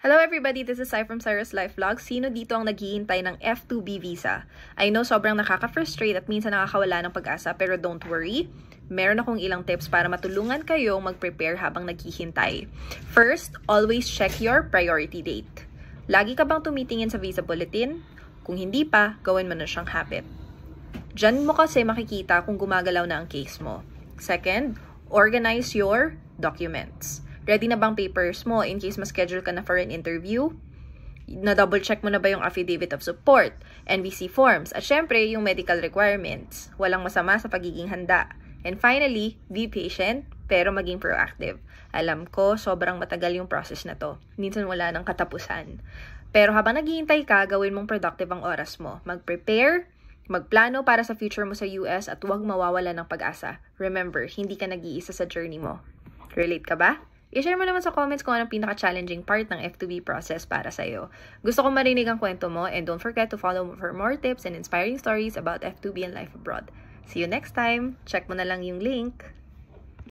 Hello everybody, this is Sai from Cyrus Life Vlog. Sino dito ang naghihintay ng F2B visa? I know sobrang nakaka-frustrate at minsan nakakawala ng pag-asa, pero don't worry. Meron akong ilang tips para matulungan kayong mag-prepare habang naghihintay. First, always check your priority date. Lagi ka bang tumitingin sa visa bulletin? Kung hindi pa, gawin mo na siyang habit. Diyan mo kasi makikita kung gumagalaw na ang case mo. Second, organize your documents. Ready na bang papers mo in case ma-schedule ka na for an interview? Na-double check mo na ba yung affidavit of support, NVC forms, at syempre yung medical requirements? Walang masama sa pagiging handa. And finally, be patient pero maging proactive. Alam ko, sobrang matagal yung process na to. Minsan wala nang katapusan. Pero habang naghihintay ka, gawin mong productive ang oras mo. Mag-prepare, magplano para sa future mo sa US at huwag mawawala ng pag-asa. Remember, hindi ka nag-iisa sa journey mo. Relate ka ba? I-share mo naman sa comments kung anong pinaka-challenging part ng F2B process para sa'yo. Gusto kong marinig ang kwento mo, and don't forget to follow for more tips and inspiring stories about F2B and life abroad. See you next time! Check mo na lang yung link!